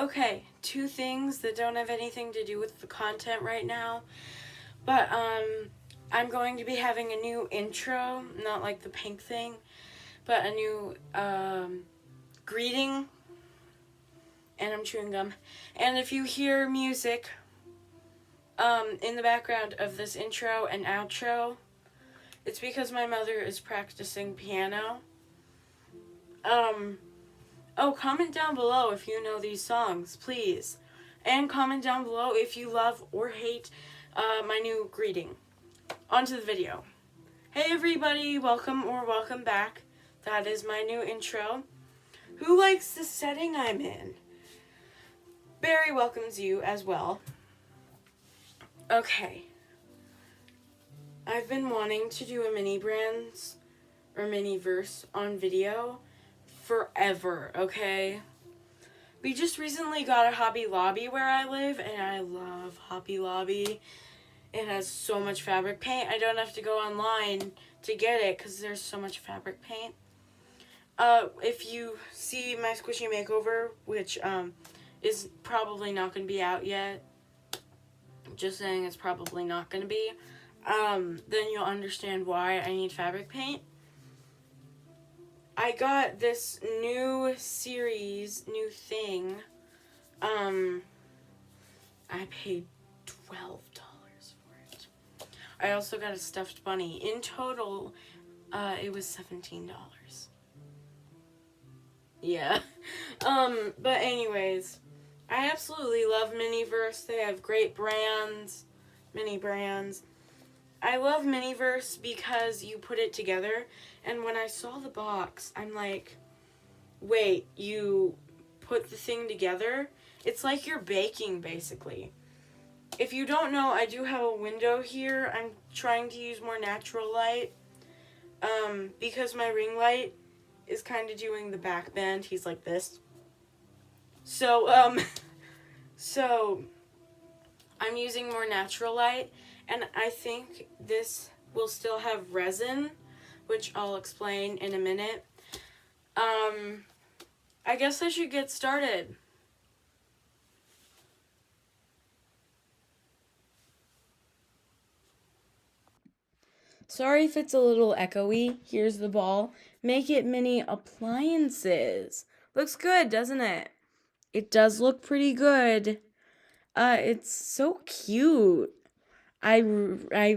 Okay, two things that don't have anything to do with the content right now. But I'm going to be having a new intro, not like the pink thing, but a new greeting. And I'm chewing gum. And if you hear music in the background of this intro and outro, it's because my mother is practicing piano. Comment down below if you know these songs, please. And comment down below if you love or hate my new greeting. On to the video. Hey everybody, welcome or welcome back. That is my new intro. Who likes the setting I'm in? Barry welcomes you as well. Okay. I've been wanting to do a mini brands or mini verse on video forever, okay? We just recently got a Hobby Lobby where I live, and I love Hobby Lobby. It has so much fabric paint. I don't have to go online to get it because there's so much fabric paint. If you see my Squishy Makeover, which is probably not going to be out yet, just saying it's probably not going to be, then you'll understand why I need fabric paint. I got this new series, new thing. I paid $12 for it. I also got a stuffed bunny. In total, it was $17. Yeah. But anyways, I absolutely love Miniverse. They have great brands, mini brands. I love Miniverse because you put it together, and when I saw the box, I'm like, wait, you put the thing together? It's like you're baking, basically. If you don't know, I do have a window here. I'm trying to use more natural light, because my ring light is kind of doing the back bend. He's like this. So, so I'm using more natural light, and I think this will still have resin, which I'll explain in a minute. I guess I should get started. Sorry if it's a little echoey. Here's the ball. Make it mini appliances. Looks good, doesn't it? It does look pretty good. It's so cute. I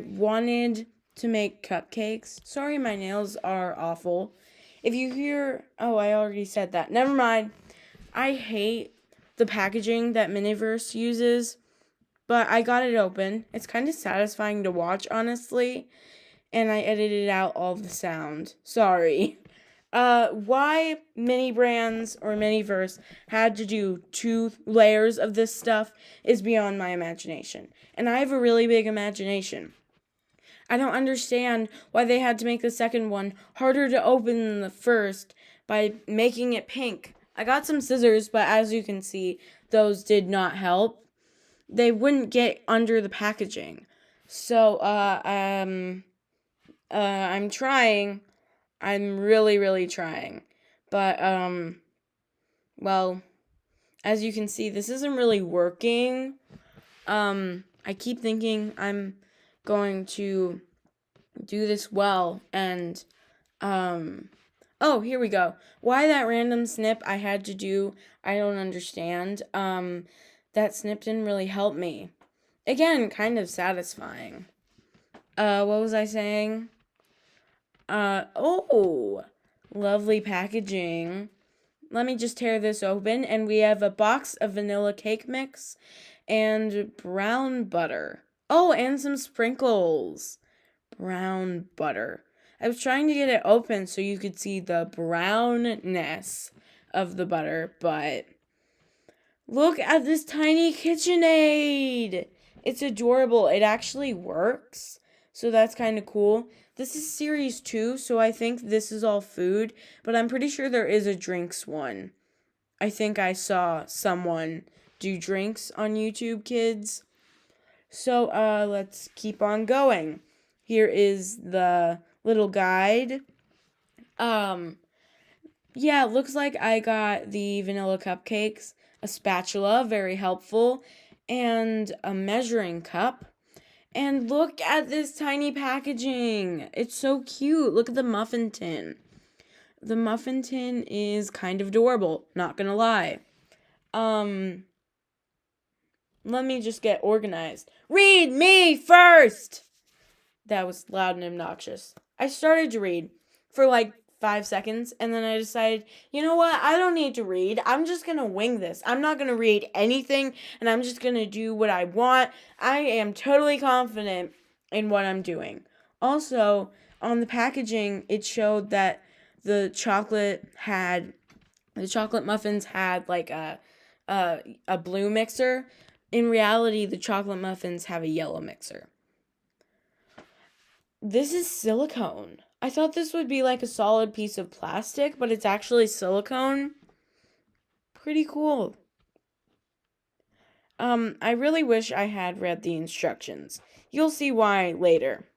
wanted to make cupcakes. Sorry, my nails are awful. If you hear, oh, I already said that. Never mind. I hate the packaging that Miniverse uses, but I got it open. It's kind of satisfying to watch, honestly, and I edited out all the sound. Sorry. Why mini brands or Miniverse had to do 2 layers of this stuff is beyond my imagination. And I have a really big imagination. I don't understand why they had to make the second one harder to open than the first by making it pink. I got some scissors, but as you can see, those did not help. They wouldn't get under the packaging. So, I'm trying. I'm really, really trying. But, well, as you can see, this isn't really working. I keep thinking I'm going to do this well, and, oh, here we go. Why that random snip I had to do, I don't understand. That snip didn't really help me. Again, kind of satisfying. What was I saying? Oh, lovely packaging. Let me just tear this open, and we have a box of vanilla cake mix and brown butter. Oh, and some sprinkles. Brown butter. I was trying to get it open so you could see the brownness of the butter, but look at this tiny KitchenAid. It's adorable. It actually works, so that's kind of cool. This is series 2, so I think this is all food, but I'm pretty sure there is a drinks one. I think I saw someone do drinks on YouTube Kids. So, let's keep on going. Here is the little guide. Yeah, it looks like I got the vanilla cupcakes. a spatula, very helpful, and a measuring cup. And look at this tiny packaging. It's so cute. Look at the muffin tin. The muffin tin is kind of adorable, not gonna lie. Let me just get organized. Read me first! That was loud and obnoxious. I started to read for like 5 seconds, and then I decided, you know what? I don't need to read. I'm just gonna wing this. I'm not gonna read anything, and I'm just gonna do what I want. I am totally confident in what I'm doing. Also, on the packaging, it showed that the chocolate muffins had like a blue mixer. In reality, the chocolate muffins have a yellow mixer. This is silicone. I thought this would be like a solid piece of plastic, but it's actually silicone. Pretty cool. I really wish I had read the instructions. You'll see why later.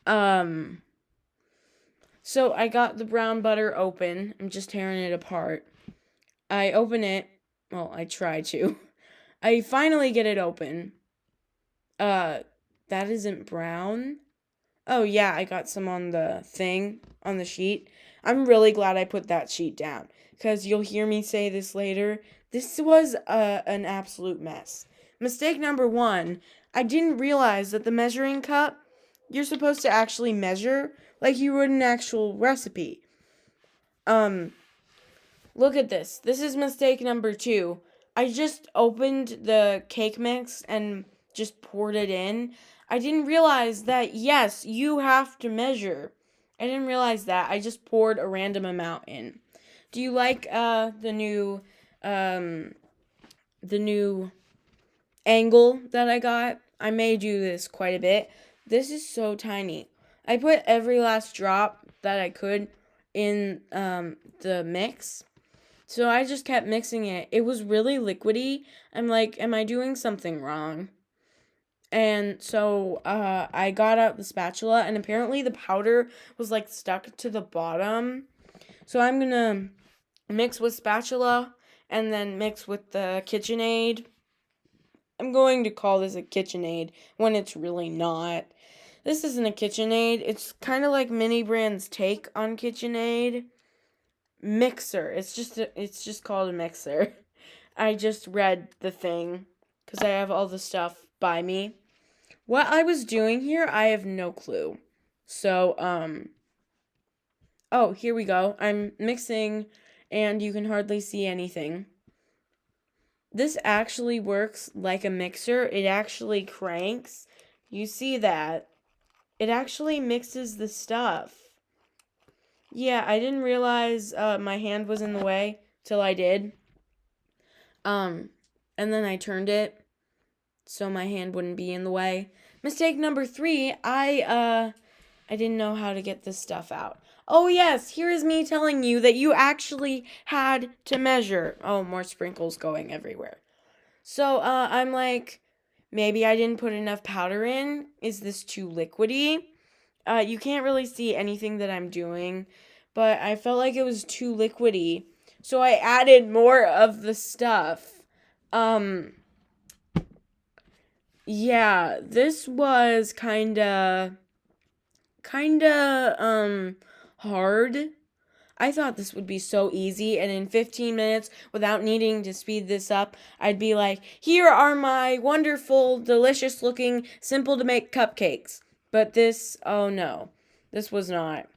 So I got the brown butter open. I'm just tearing it apart. I open it. Well, I try to. I finally get it open. That isn't brown. Oh, yeah, I got some on the thing, on the sheet. I'm really glad I put that sheet down, because you'll hear me say this later. This was an absolute mess. Mistake number 1, I didn't realize that the measuring cup, you're supposed to actually measure like you would an actual recipe. Look at this. This is mistake number 2. I just opened the cake mix and just poured it in. I didn't realize that, yes, you have to measure. I didn't realize that. I just poured a random amount in. Do you like the new angle that I got? I made you this quite a bit. This is so tiny. I put every last drop that I could in the mix. So I just kept mixing it. It was really liquidy. I'm like, am I doing something wrong? And so I got out the spatula, and apparently the powder was like stuck to the bottom. So I'm going to mix with spatula and then mix with the KitchenAid. I'm going to call this a KitchenAid when it's really not. This isn't a KitchenAid. It's kind of like Mini Brand's take on KitchenAid. Mixer. It's just called a mixer. I just read the thing because I have all the stuff by me. What I was doing here, I have no clue. So, oh, here we go. I'm mixing, and you can hardly see anything. This actually works like a mixer. It actually cranks. You see that? It actually mixes the stuff. Yeah, I didn't realize my hand was in the way till I did. And then I turned it so my hand wouldn't be in the way. Mistake number 3, I didn't know how to get this stuff out. Oh yes, here is me telling you that you actually had to measure. Oh, more sprinkles going everywhere. So, I'm like, maybe I didn't put enough powder in. Is this too liquidy? You can't really see anything that I'm doing, but I felt like it was too liquidy. So I added more of the stuff. Yeah, this was kinda hard. I thought this would be so easy, and in 15 minutes, without needing to speed this up, I'd be like, here are my wonderful, delicious looking, simple to make cupcakes. But this, oh no, this was not.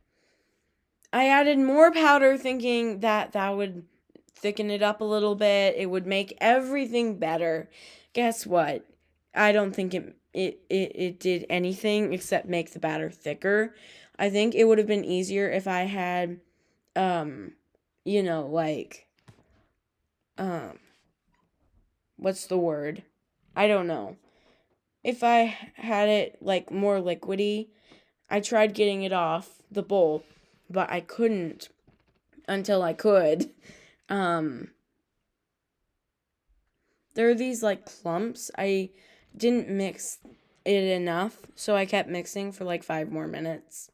I added more powder thinking that would thicken it up a little bit. It would make everything better. Guess what? I don't think it did anything except make the batter thicker. I think it would have been easier if I had like what's the word? I don't know. If I had it like more liquidy, I tried getting it off the bowl, but I couldn't until I could. There are these like clumps. I didn't mix it enough, so I kept mixing for like 5 more minutes.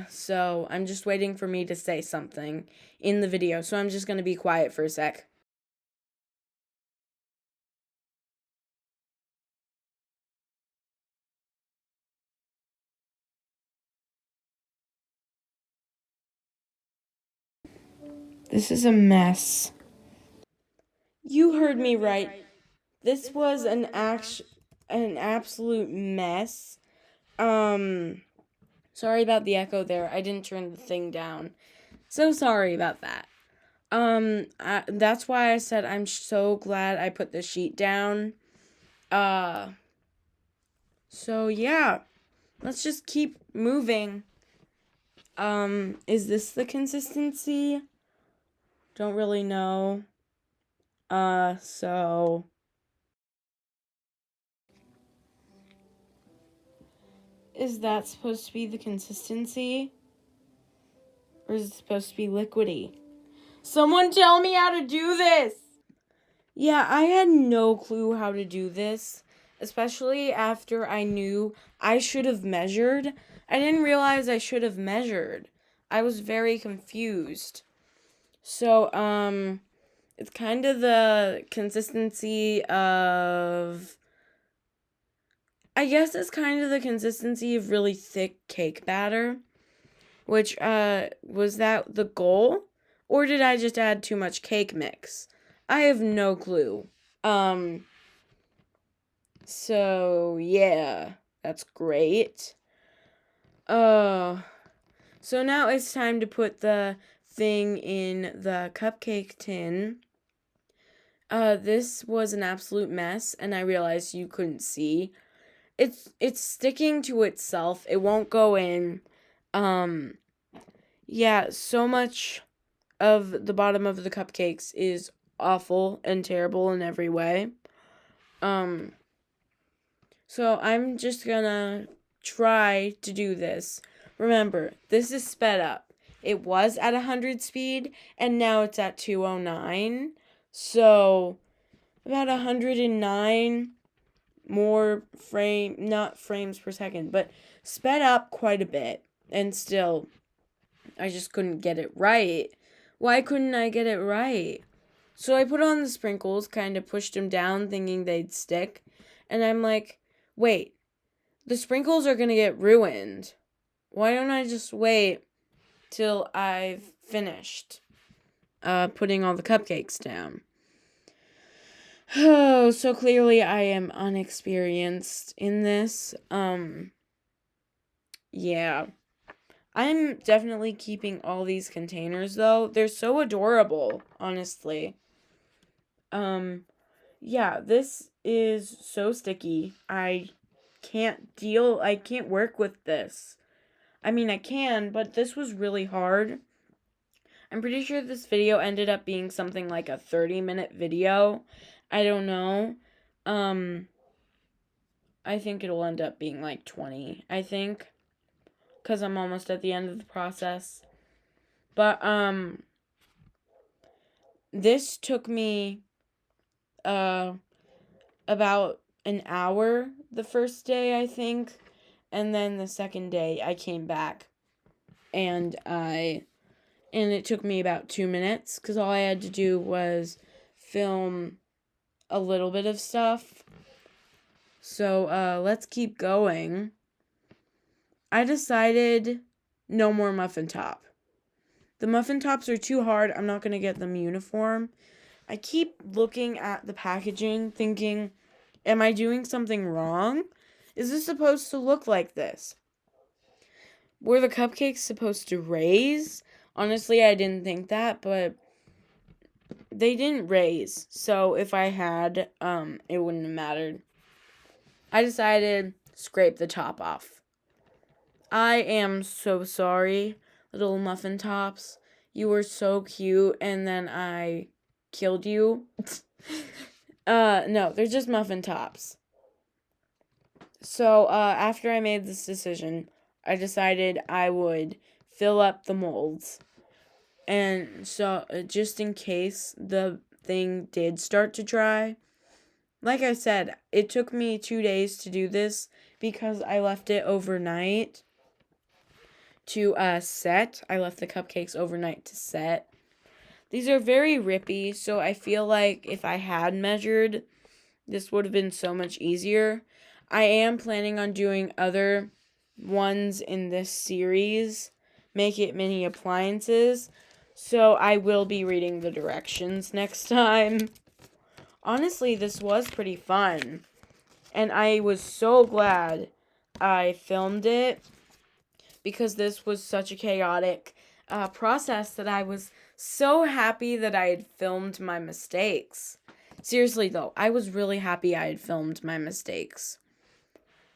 So I'm just waiting for me to say something in the video, so I'm just gonna be quiet for a sec. This is a mess. You heard me right. This was an absolute mess. Sorry about the echo there. I didn't turn the thing down. So sorry about that. That's why I said I'm so glad I put the sheet down. So yeah. Let's just keep moving. Is this the consistency? Don't really know. So is that supposed to be the consistency? Or is it supposed to be liquidy? Someone tell me how to do this! Yeah, I had no clue how to do this, especially after I knew I should have measured. I didn't realize I should have measured. I was very confused. So, it's kind of the consistency of... I guess it's kind of the consistency of really thick cake batter. Which, was that the goal? Or did I just add too much cake mix? I have no clue. So, yeah. That's great. So now it's time to put the thing in the cupcake tin. This was an absolute mess, and I realized you couldn't see. It's sticking to itself. It won't go in. Yeah, so much of the bottom of the cupcakes is awful and terrible in every way. So I'm just gonna try to do this. Remember, this is sped up. It was at 100 speed, and now it's at 209. So, about 109 more not frames per second, but sped up quite a bit. And still, I just couldn't get it right. Why couldn't I get it right? So I put on the sprinkles, kind of pushed them down, thinking they'd stick. And I'm like, wait, the sprinkles are going to get ruined. Why don't I just wait till I've finished putting all the cupcakes down? Oh, so clearly I am unexperienced in this. Yeah. I'm definitely keeping all these containers, though. They're so adorable, honestly. Yeah, this is so sticky. I can't work with this. I mean, I can, but this was really hard. I'm pretty sure this video ended up being something like a 30-minute video. I don't know. I think it'll end up being like 20, I think. Because I'm almost at the end of the process. But, this took me, about an hour the first day, I think. And then the second day I came back and it took me about 2 minutes because all I had to do was film a little bit of stuff. So, let's keep going. I decided no more muffin top. The muffin tops are too hard. I'm not going to get them uniform. I keep looking at the packaging thinking, am I doing something wrong? Is this supposed to look like this? Were the cupcakes supposed to raise? Honestly, I didn't think that, but they didn't raise. So if I had, it wouldn't have mattered. I decided scrape the top off. I am so sorry, little muffin tops. You were so cute, and then I killed you. No, they're just muffin tops. So, after I made this decision, I decided I would fill up the molds. And so, just in case the thing did start to dry, like I said, it took me 2 days to do this because I left it overnight. to set. I left the cupcakes overnight to set. These are very rippy, so I feel like if I had measured, this would have been so much easier. I am planning on doing other ones in this series, Make It Mini Appliances, so I will be reading the directions next time. Honestly, this was pretty fun, and I was so glad I filmed it because this was such a chaotic process that I was so happy that I had filmed my mistakes. Seriously, though, I was really happy I had filmed my mistakes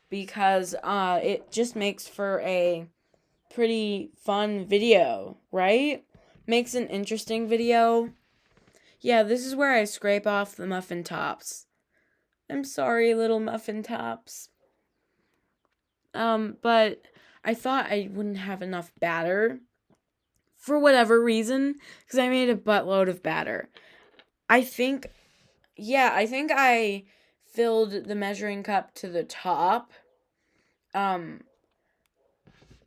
because it just makes for a pretty fun video, right? Makes an interesting video. Yeah, this is where I scrape off the muffin tops. I'm sorry, little muffin tops. But I thought I wouldn't have enough batter for whatever reason, because I made a buttload of batter. I think I filled the measuring cup to the top.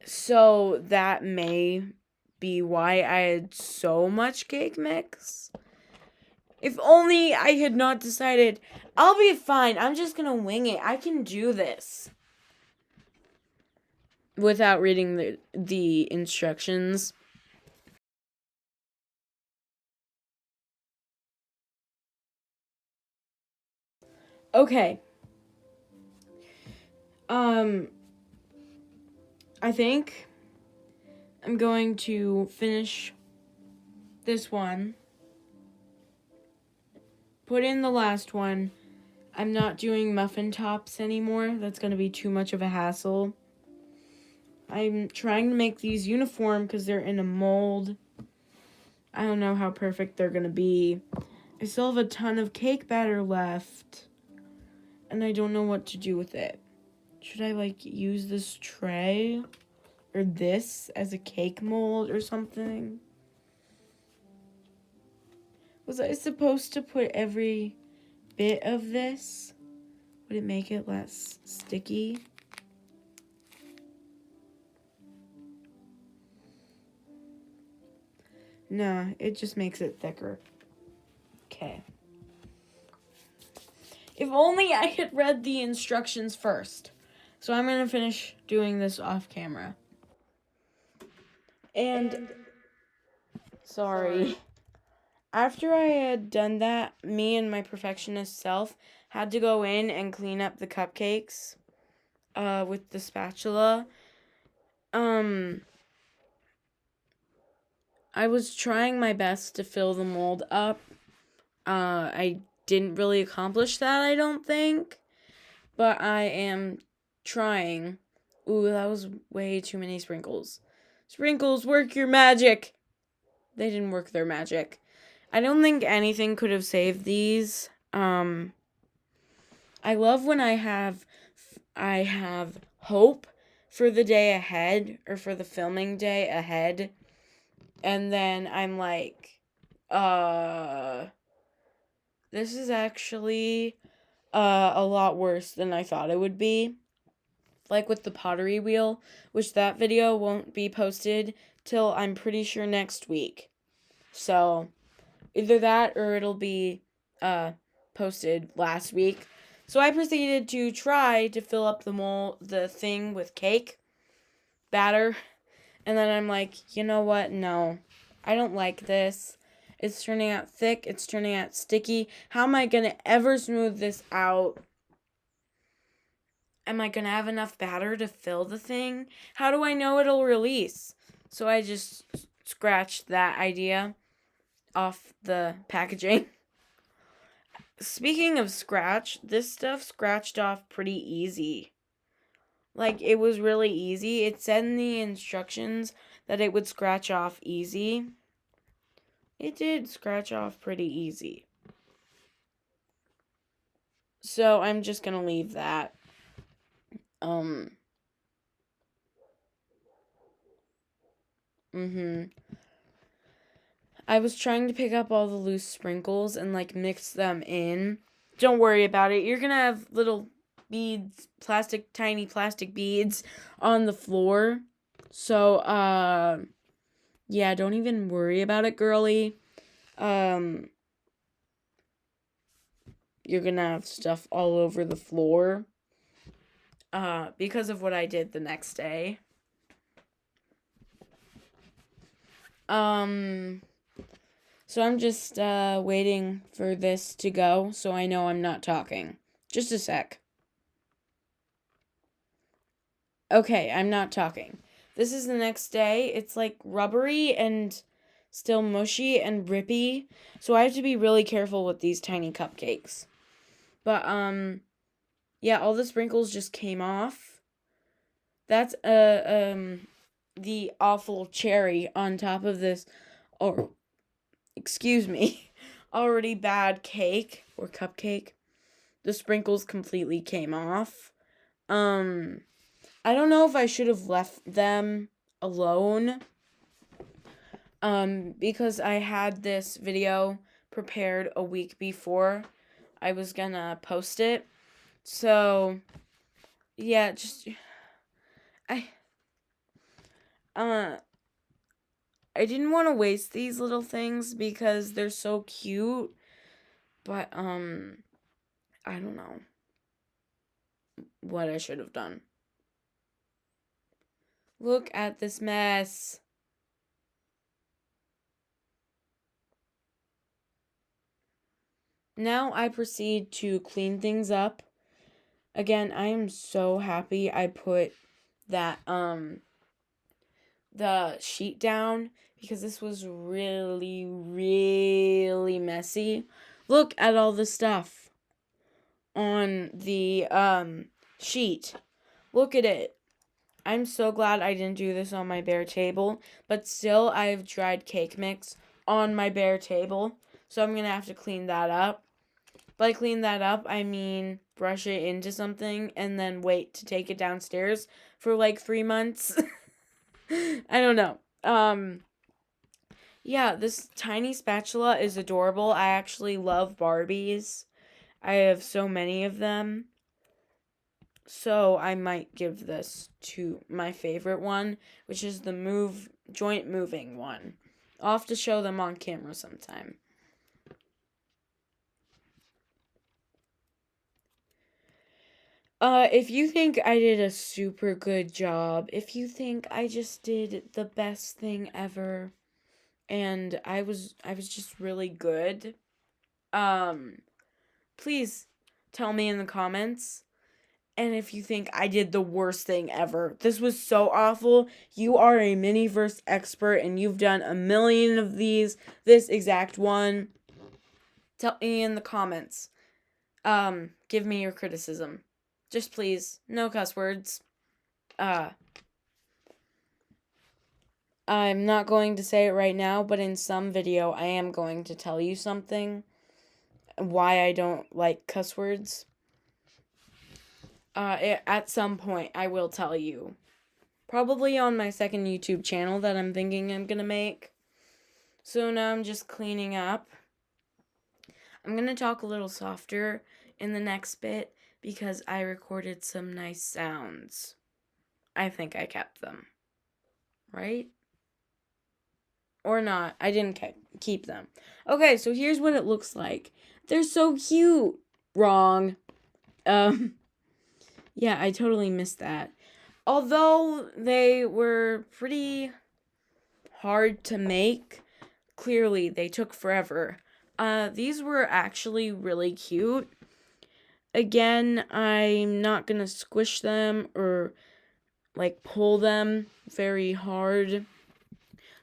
So that may be why I had so much cake mix. If only I had not decided, I'll be fine, I'm just gonna wing it, I can do this, without reading the instructions. Okay. I think I'm going to finish this one, put in the last one. I'm not doing muffin tops anymore. That's going to be too much of a hassle. I'm trying to make these uniform because they're in a mold. I don't know how perfect they're going to be. I still have a ton of cake batter left, and I don't know what to do with it. Should I, use this tray or this as a cake mold or something? Was I supposed to put every bit of this? Would it make it less sticky? Nah, it just makes it thicker. Okay. If only I had read the instructions first. So I'm going to finish doing this off camera. And sorry. After I had done that, me and my perfectionist self had to go in and clean up the cupcakes with the spatula. I was trying my best to fill the mold up. I didn't really accomplish that, I don't think. But I am trying. Ooh, that was way too many sprinkles. Sprinkles, work your magic! They didn't work their magic. I don't think anything could have saved these. I love when I have hope for the day ahead, or for the filming day ahead, and then I'm like, this is actually a lot worse than I thought it would be. Like with the pottery wheel, which that video won't be posted till I'm pretty sure next week. So either that or it'll be posted last week. So I proceeded to try to fill up the thing with cake batter, and then I'm like, you know what? No, I don't like this. It's turning out thick. It's turning out sticky. How am I gonna ever smooth this out? Am I gonna have enough batter to fill the thing? How do I know it'll release? So I just scratched that idea off the packaging. Speaking of scratch, this stuff scratched off pretty easy. It was really easy. It said in the instructions that it would scratch off easy. It did scratch off pretty easy. So I'm just gonna leave that. I was trying to pick up all the loose sprinkles and mix them in. Don't worry about it. You're gonna have little beads, tiny plastic beads on the floor. So, yeah, don't even worry about it, girly. You're gonna have stuff all over the floor. Because of what I did the next day. So I'm just, waiting for this to go so I know I'm not talking. Just a sec. Okay, I'm not talking. This is the next day. It's like rubbery and still mushy and rippy. So I have to be really careful with these tiny cupcakes. But, yeah, all the sprinkles just came off. That's, the awful cherry on top of this, or, excuse me, already bad cake or cupcake. The sprinkles completely came off. I don't know if I should have left them alone. Because I had this video prepared a week before I was gonna post it. So, yeah, I, uh, I didn't want to waste these little things because they're so cute. But, I don't know what I should have done. Look at this mess. Now I proceed to clean things up. Again, I am so happy I put that, the sheet down because this was really, really messy. Look at all the stuff on the, sheet. Look at it. I'm so glad I didn't do this on my bare table, but still I have dried cake mix on my bare table, so I'm gonna have to clean that up. By clean that up, I mean brush it into something and then wait to take it downstairs for like 3 months. I don't know. Yeah, this tiny spatula is adorable. I actually love Barbies. I have so many of them. So I might give this to my favorite one, which is the joint moving one. I'll have to show them on camera sometime. If you think I did a super good job, if you think I just did the best thing ever, and I was just really good, please tell me in the comments. And if you think I did the worst thing ever, this was so awful, you are a Miniverse expert and you've done a million of these, this exact one, tell me in the comments. Give me your criticism. Just please, no cuss words. I'm not going to say it right now, but in some video I am going to tell you something. Why I don't like cuss words. At some point I will tell you. Probably on my second YouTube channel that I'm thinking I'm gonna make. So now I'm just cleaning up. I'm gonna talk a little softer in the next bit because I recorded some nice sounds. I think I kept them. Right? Or not. I didn't keep them. Okay, so here's what it looks like. They're so cute. Wrong. Yeah, I totally missed that. Although they were pretty hard to make, clearly they took forever. These were actually really cute. Again, I'm not gonna squish them or like pull them very hard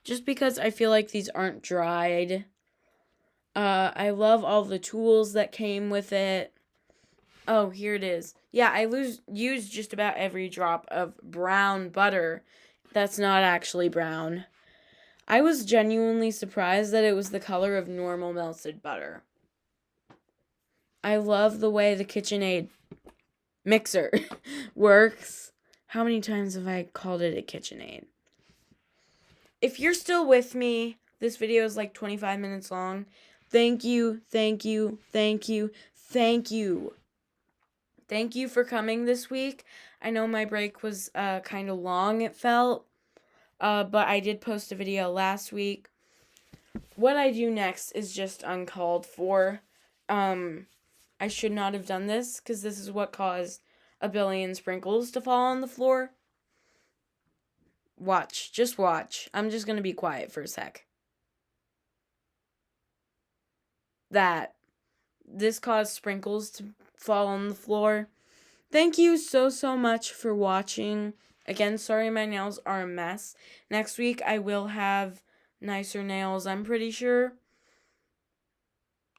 just because I feel like these aren't dried. I love all the tools that came with it. Oh, here it is. Yeah, I used just about every drop of brown butter. That's not actually brown. I was genuinely surprised that it was the color of normal melted butter. I love the way the KitchenAid mixer works. How many times have I called it a KitchenAid? If you're still with me, this video is like 25 minutes long. Thank you, thank you, thank you, thank you. Thank you for coming this week. I know my break was kind of long, it felt. but I did post a video last week. What I do next is just uncalled for. I should not have done this because this is what caused a billion sprinkles to fall on the floor. Watch. Just watch. I'm just going to be quiet for a sec. This caused sprinkles to fall on the floor. Thank you so much for watching. Again, sorry my nails are a mess. Next week I will have nicer nails, I'm pretty sure.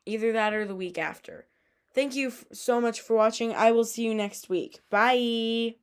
Either that or the week after. Thank you so much for watching. I will see you next week. Bye!